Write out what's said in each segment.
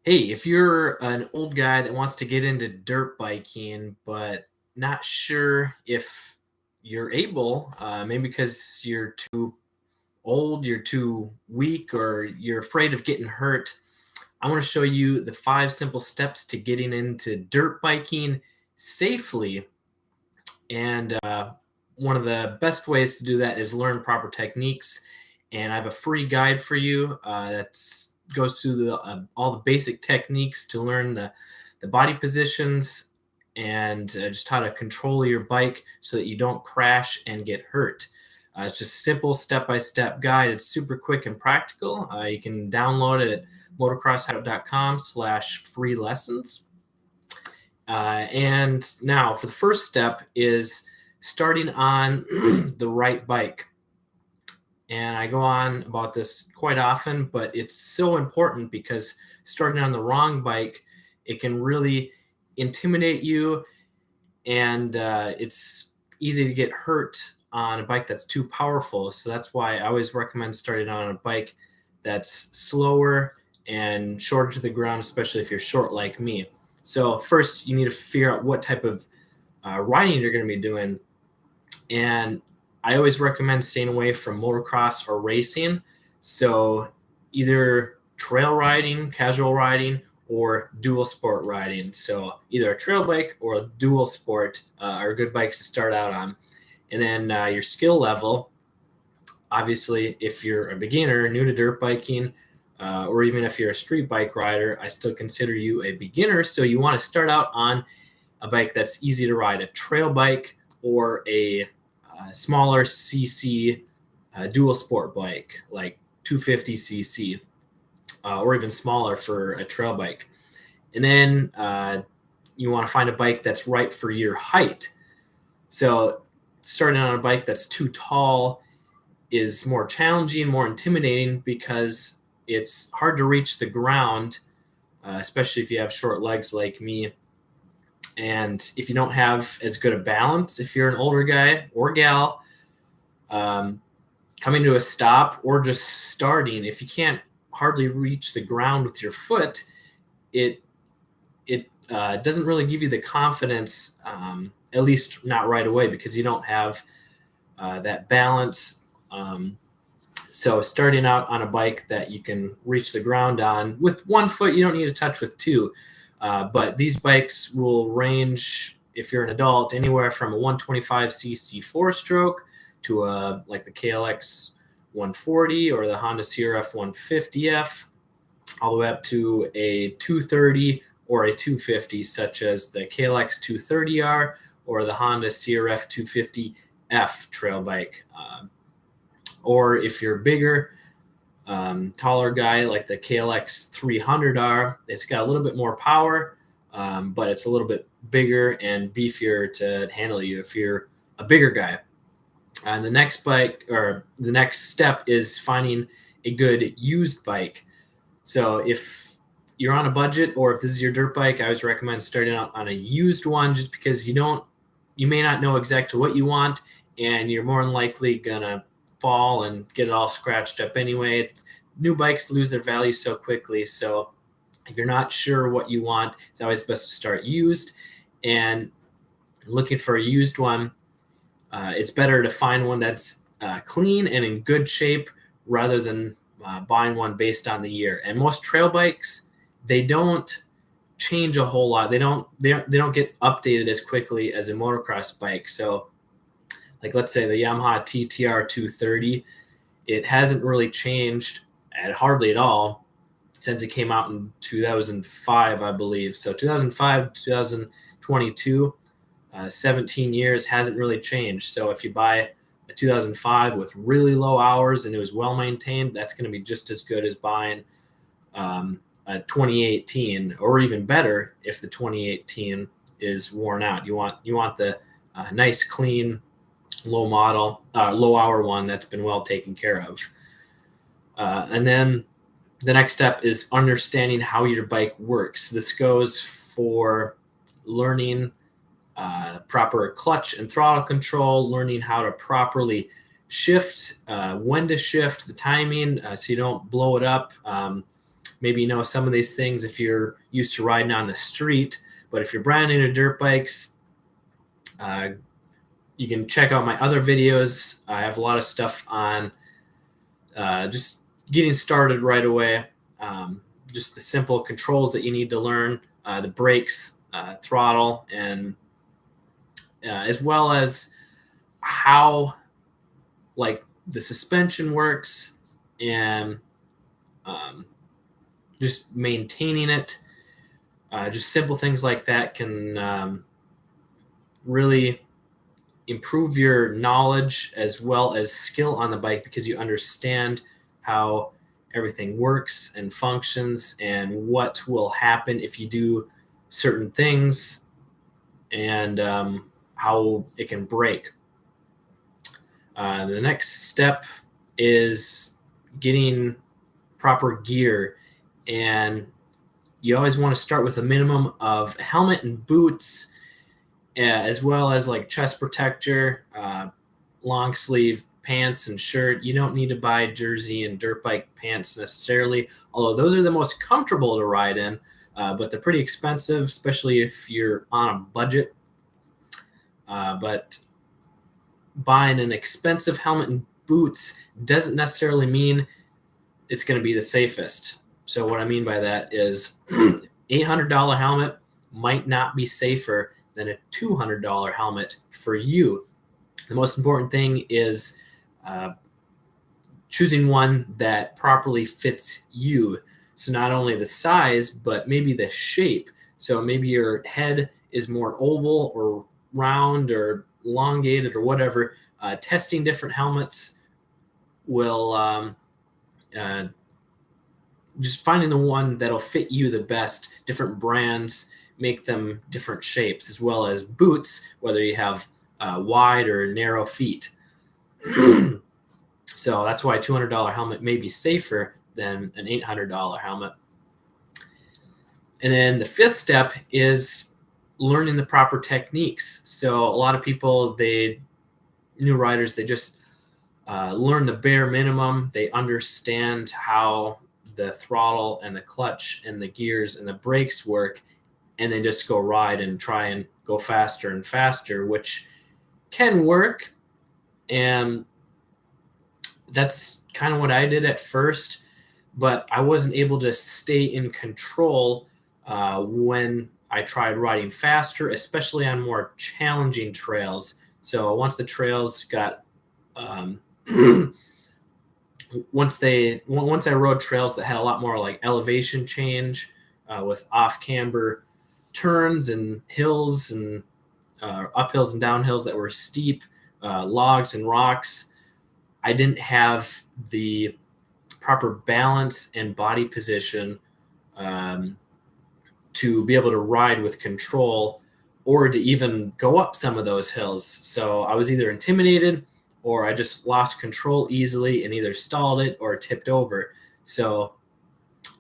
Hey, if you're an old guy that wants to get into dirt biking, but not sure if you're able, maybe because you're too old, you're too weak, or you're afraid of getting hurt, I want to show you the 5 simple steps to getting into dirt biking safely. And one of the best ways to do that is learn proper techniques. And I have a free guide for you that goes through all the basic techniques to learn the body positions and just how to control your bike so that you don't crash and get hurt. It's just a simple step-by-step guide. It's super quick and practical. You can download it at motocrosshideout.com/free lessons. And now for the first step is starting on the right bike. And I go on about this quite often, but it's so important because starting on the wrong bike, it can really intimidate you, and it's easy to get hurt on a bike that's too powerful. So that's why I always recommend starting on a bike that's slower and shorter to the ground, especially if you're short like me. So first, you need to figure out what type of riding you're going to be doing. And I always recommend staying away from motocross or racing. So either trail riding, casual riding, or dual sport riding. So either a trail bike or a dual sport are good bikes to start out on. And then your skill level, obviously, if you're a beginner, new to dirt biking, or even if you're a street bike rider, I still consider you a beginner. So you want to start out on a bike that's easy to ride, a trail bike or a smaller CC dual sport bike, like 250cc, or even smaller for a trail bike. And then you want to find a bike that's right for your height. So starting on a bike that's too tall is more challenging, more intimidating because it's hard to reach the ground, especially if you have short legs like me. And if you don't have as good a balance, if you're an older guy or gal, coming to a stop or just starting, if you can't hardly reach the ground with your foot, it doesn't really give you the confidence, at least not right away, because you don't have that balance. So starting out on a bike that you can reach the ground on with one foot, you don't need to touch with two. But these bikes will range, if you're an adult, anywhere from a 125cc four-stroke to like the KLX 140 or the Honda CRF 150F, all the way up to a 230 or a 250, such as the KLX 230R or the Honda CRF 250F trail bike. Or if you're bigger, taller guy like the KLX 300R, it's got a little bit more power, but it's a little bit bigger and beefier to handle you if you're a bigger guy. And the next bike, or the next step, is finding a good used bike. So if you're on a budget, or if this is your dirt bike, I always recommend starting out on a used one, just because you may not know exactly what you want, and you're more than likely gonna fall and get it all scratched up anyway. New bikes lose their value so quickly. So if you're not sure what you want, it's always best to start used. And looking for a used one, it's better to find one that's clean and in good shape rather than buying one based on the year. And most trail bikes, they don't change a whole lot. They don't get updated as quickly as a motocross bike. So like, let's say the Yamaha TTR 230, it hasn't really changed hardly at all since it came out in 2005, I believe. So 2005, 2022, 17 years, hasn't really changed. So if you buy a 2005 with really low hours and it was well maintained, that's going to be just as good as buying a 2018, or even better if the 2018 is worn out. You want the nice, clean, low hour one that's been well taken care of. And then the next step is understanding how your bike works. This goes for learning proper clutch and throttle control, learning how to properly shift, when to shift, the timing, so you don't blow it up. maybe you know some of these things if you're used to riding on the street, but if you're brand new to dirt bikes, you can check out my other videos. I have a lot of stuff on just getting started right away, just the simple controls that you need to learn, the brakes, throttle, and as well as how like the suspension works, and just maintaining it. Just simple things like that can really improve your knowledge as well as skill on the bike, because you understand how everything works and functions and what will happen if you do certain things, and how it can break. The next step is getting proper gear, and you always want to start with a minimum of helmet and boots, as well as like chest protector, long sleeve pants and shirt. You don't need to buy jersey and dirt bike pants necessarily, although those are the most comfortable to ride in, but they're pretty expensive, especially if you're on a budget. But buying an expensive helmet and boots doesn't necessarily mean it's going to be the safest. So what I mean by that is $800 helmet might not be safer than a $200 helmet for you. The most important thing is choosing one that properly fits you. So not only the size, but maybe the shape. So maybe your head is more oval or round or elongated or whatever. Testing different helmets will just finding the one that'll fit you the best. Different brands make them different shapes, as well as boots, whether you have wide or narrow feet. So that's why a $200 helmet may be safer than an $800 helmet. And then the fifth step is learning the proper techniques. So a lot of people, new riders, they just learn the bare minimum. They understand how the throttle and the clutch and the gears and the brakes work, and they just go ride and try and go faster and faster, which can work. And that's kind of what I did at first, but I wasn't able to stay in control when I tried riding faster, especially on more challenging trails. So once the trails got once I rode trails that had a lot more like elevation change, with off camber turns and hills and uphills and downhills that were steep, logs and rocks, I didn't have the proper balance and body position to be able to ride with control, or to even go up some of those hills. So I was either intimidated, or I just lost control easily and either stalled it or tipped over. So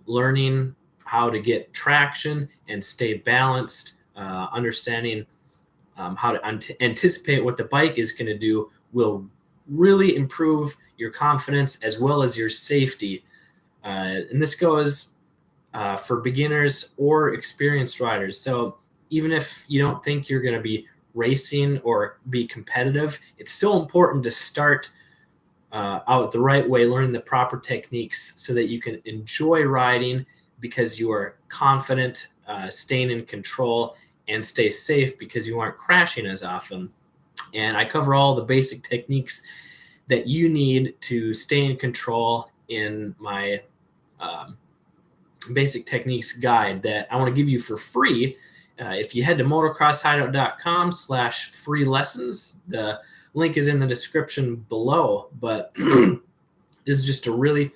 learning how to get traction and stay balanced, understanding how to anticipate what the bike is going to do, will really improve your confidence as well as your safety. And this goes for beginners or experienced riders. So even if you don't think you're going to be racing or be competitive, it's still important to start out the right way, learning the proper techniques so that you can enjoy riding because you are confident, staying in control, and stay safe because you aren't crashing as often. And I cover all the basic techniques that you need to stay in control in my basic techniques guide that I want to give you for free. If you head to motocrosshideout.com/free lessons, the link is in the description below. But this is just a really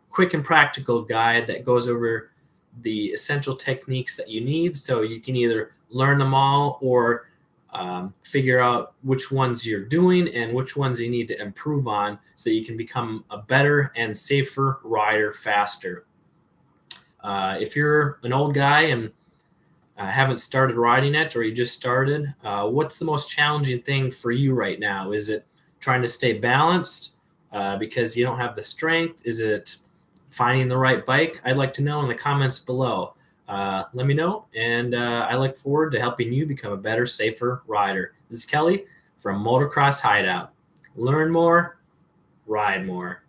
quick and practical guide that goes over the essential techniques that you need, so you can either learn them all or figure out which ones you're doing and which ones you need to improve on, so that you can become a better and safer rider faster. If you're an old guy and haven't started riding yet, or you just started, what's the most challenging thing for you right now? Is it trying to stay balanced because you don't have the strength? Is it finding the right bike? I'd like to know in the comments below. Let me know, and I look forward to helping you become a better, safer rider. This is Kelly from Motocross Hideout. Learn more, ride more.